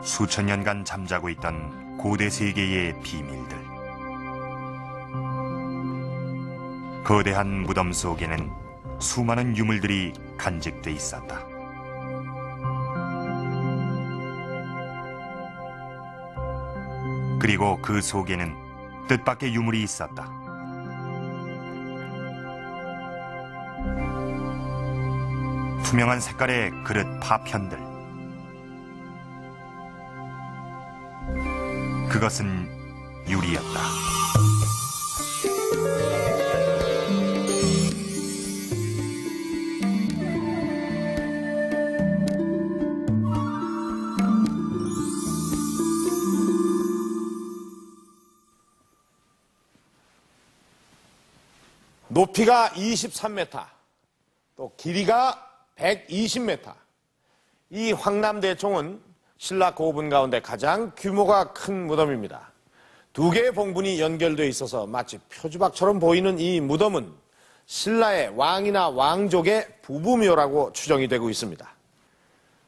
수천 년간 잠자고 있던 고대 세계의 비밀들. 거대한 무덤 속에는 수많은 유물들이 간직돼 있었다. 그리고 그 속에는 뜻밖의 유물이 있었다. 투명한 색깔의 그릇 파편들. 그것은 유리였다. 높이가 23m, 또 길이가 120m. 이 황남대총은 신라 고분 가운데 가장 규모가 큰 무덤입니다. 두 개의 봉분이 연결되어 있어서 마치 표주박처럼 보이는 이 무덤은 신라의 왕이나 왕족의 부부묘라고 추정이 되고 있습니다.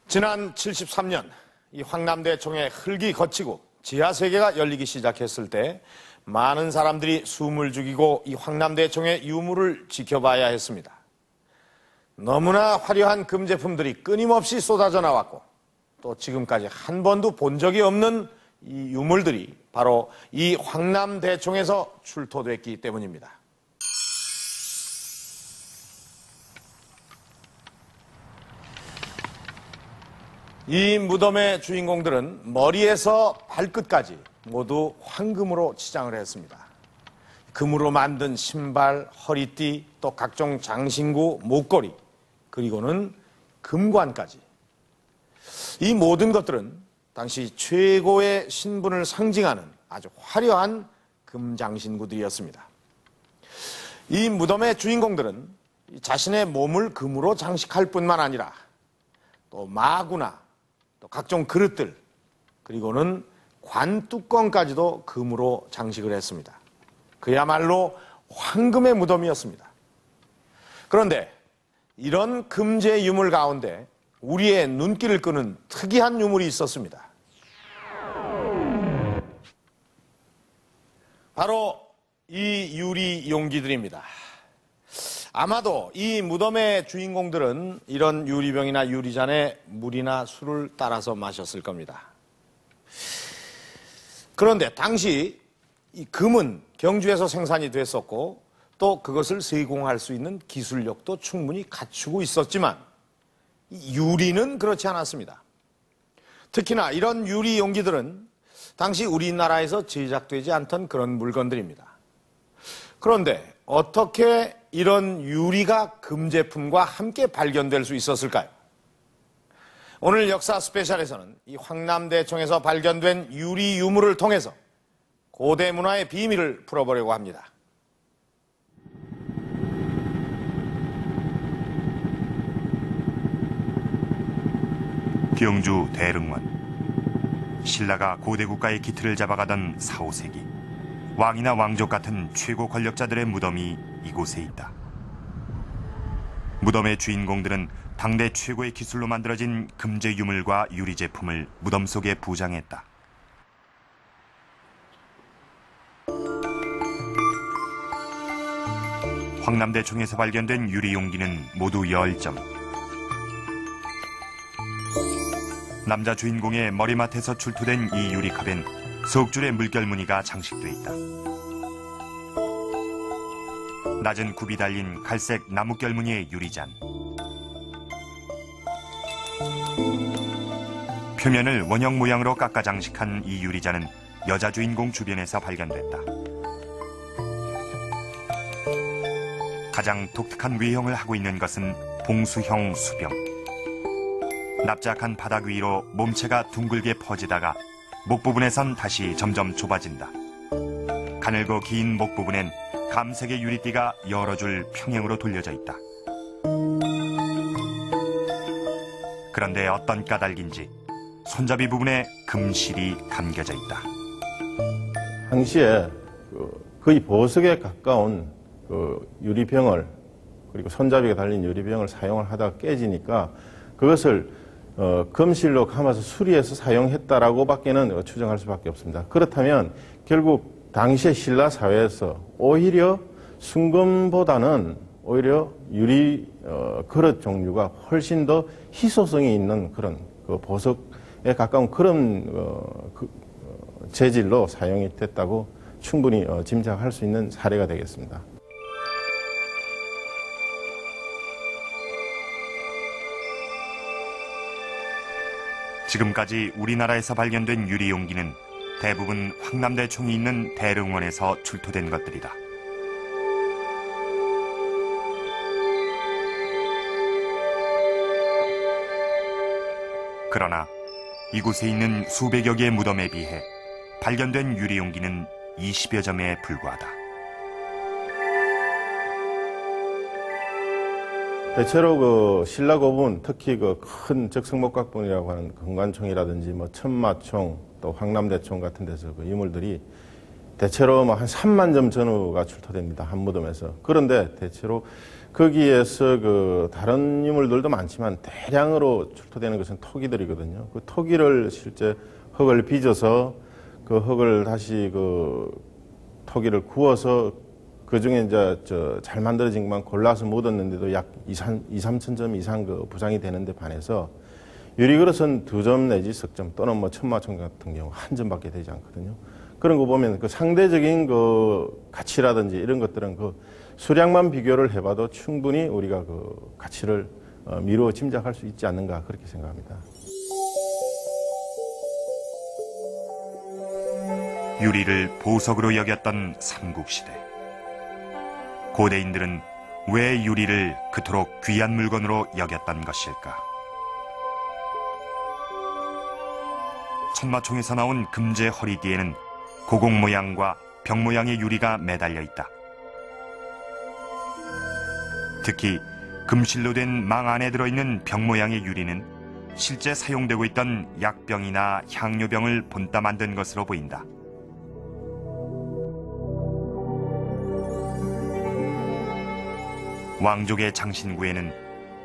지난 73년 이 황남대총의 흙이 걷히고 지하세계가 열리기 시작했을 때 많은 사람들이 숨을 죽이고 이 황남대총의 유물을 지켜봐야 했습니다. 너무나 화려한 금제품들이 끊임없이 쏟아져 나왔고 또 지금까지 한 번도 본 적이 없는 이 유물들이 바로 이 황남대총에서 출토됐기 때문입니다. 이 무덤의 주인공들은 머리에서 발끝까지 모두 황금으로 치장을 했습니다. 금으로 만든 신발, 허리띠, 또 각종 장신구, 목걸이, 그리고는 금관까지. 이 모든 것들은 당시 최고의 신분을 상징하는 아주 화려한 금장신구들이었습니다. 이 무덤의 주인공들은 자신의 몸을 금으로 장식할 뿐만 아니라 또 마구나 또 각종 그릇들, 그리고는 관 뚜껑까지도 금으로 장식을 했습니다. 그야말로 황금의 무덤이었습니다. 그런데 이런 금제 유물 가운데 우리의 눈길을 끄는 특이한 유물이 있었습니다. 바로 이 유리 용기들입니다. 아마도 이 무덤의 주인공들은 이런 유리병이나 유리잔에 물이나 술을 따라서 마셨을 겁니다. 그런데 당시 이 금은 경주에서 생산이 됐었고 또 그것을 세공할 수 있는 기술력도 충분히 갖추고 있었지만 유리는 그렇지 않았습니다. 특히나 이런 유리 용기들은 당시 우리나라에서 제작되지 않던 그런 물건들입니다. 그런데 어떻게 이런 유리가 금제품과 함께 발견될 수 있었을까요? 오늘 역사 스페셜에서는 이 황남대총에서 발견된 유리 유물을 통해서 고대 문화의 비밀을 풀어보려고 합니다. 경주 대릉원. 신라가 고대 국가의 기틀을 잡아가던 4, 5세기 왕이나 왕족 같은 최고 권력자들의 무덤이 이곳에 있다. 무덤의 주인공들은 당대 최고의 기술로 만들어진 금제 유물과 유리 제품을 무덤 속에 부장했다. 황남대총에서 발견된 유리 용기는 모두 10점. 남자 주인공의 머리맡에서 출토된 이 유리컵엔 석 줄의 물결 무늬가 장식돼 있다. 낮은 굽이 달린 갈색 나뭇결 무늬의 유리잔. 표면을 원형 모양으로 깎아 장식한 이 유리잔은 여자 주인공 주변에서 발견됐다. 가장 독특한 외형을 하고 있는 것은 봉수형 수병. 납작한 바닥 위로 몸체가 둥글게 퍼지다가 목 부분에선 다시 점점 좁아진다. 가늘고 긴 목 부분엔 감색의 유리띠가 여러 줄 평행으로 돌려져 있다. 그런데 어떤 까닭인지 손잡이 부분에 금실이 감겨져 있다. 당시에 거의 보석에 가까운 유리병을, 그리고 손잡이가 달린 유리병을 사용을 하다가 깨지니까 그것을 검실로 감아서 수리해서 사용했다라고밖에는 추정할 수밖에 없습니다. 그렇다면 결국 당시의 신라 사회에서 오히려 순금보다는 오히려 유리 그릇 종류가 훨씬 더 희소성이 있는 그런 보석에 가까운 그런 재질로 사용이 됐다고 충분히 짐작할 수 있는 사례가 되겠습니다. 지금까지 우리나라에서 발견된 유리 용기는 대부분 황남대총이 있는 대릉원에서 출토된 것들이다. 그러나 이곳에 있는 수백여 개의 무덤에 비해 발견된 유리 용기는 20여 점에 불과하다. 대체로 신라 고분, 특히 큰 적성목각본이라고 하는 금관총이라든지 천마총, 또 황남대총 같은 데서 유물들이 대체로 한 3만 점 전후가 출토됩니다. 한 무덤에서. 그런데 대체로 거기에서 다른 유물들도 많지만 대량으로 출토되는 것은 토기들이거든요. 그 토기를 실제 흙을 빚어서 그 흙을 다시 토기를 구워서 그 중에 이제 잘 만들어진 것만 골라서 묻었는데도 약 2-3천 점 이상 부상이 되는데 반해서 유리그릇은 2점 내지 석 점 또는 천마총 같은 경우 1점밖에 되지 않거든요. 그런 거 보면 상대적인 가치라든지 이런 것들은 수량만 비교를 해봐도 충분히 우리가 가치를 미루어 짐작할 수 있지 않는가 그렇게 생각합니다. 유리를 보석으로 여겼던 삼국시대. 고대인들은 왜 유리를 그토록 귀한 물건으로 여겼던 것일까? 천마총에서 나온 금제 허리띠에는 고공 모양과 병 모양의 유리가 매달려 있다. 특히 금실로 된 망 안에 들어있는 병 모양의 유리는 실제 사용되고 있던 약병이나 향료병을 본따 만든 것으로 보인다. 왕족의 장신구에는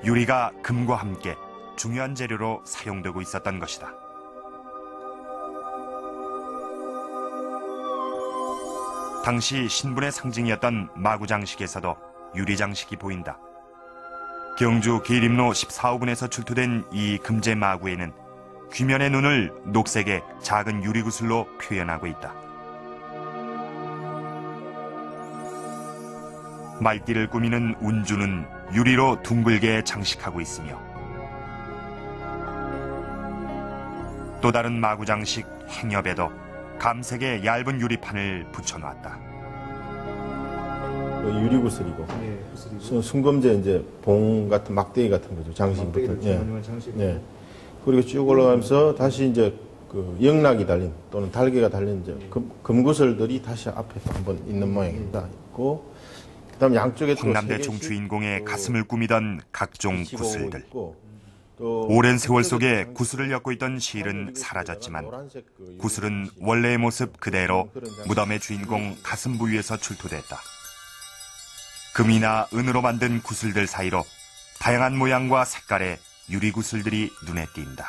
유리가 금과 함께 중요한 재료로 사용되고 있었던 것이다. 당시 신분의 상징이었던 마구장식에서도 유리장식이 보인다. 경주 계림로 14호분에서 출토된 이 금제 마구에는 귀면의 눈을 녹색의 작은 유리구슬로 표현하고 있다. 말띠를 꾸미는 운주는 유리로 둥글게 장식하고 있으며 또 다른 마구장식 행엽에도 감색의 얇은 유리판을 붙여놨다. 유리구슬이고, 순검제 이제 봉 같은 막대기 같은 거죠. 장식부터. 예. 그리고 쭉 올라가면서 다시 이제 영락이 달린 또는 달개가 달린 이제 금구슬들이 다시 앞에 한번 있는 모양입니다. 있고, 그다음 양쪽에 황남대총 주인공의 가슴을 꾸미던 각종 구슬들. 오랜 세월 속에 구슬을 엮고 있던 실은 사라졌지만 구슬은 원래의 모습 그대로 무덤의 주인공 가슴 부위에서 출토됐다. 금이나 은으로 만든 구슬들 사이로 다양한 모양과 색깔의 유리 구슬들이 눈에 띈다.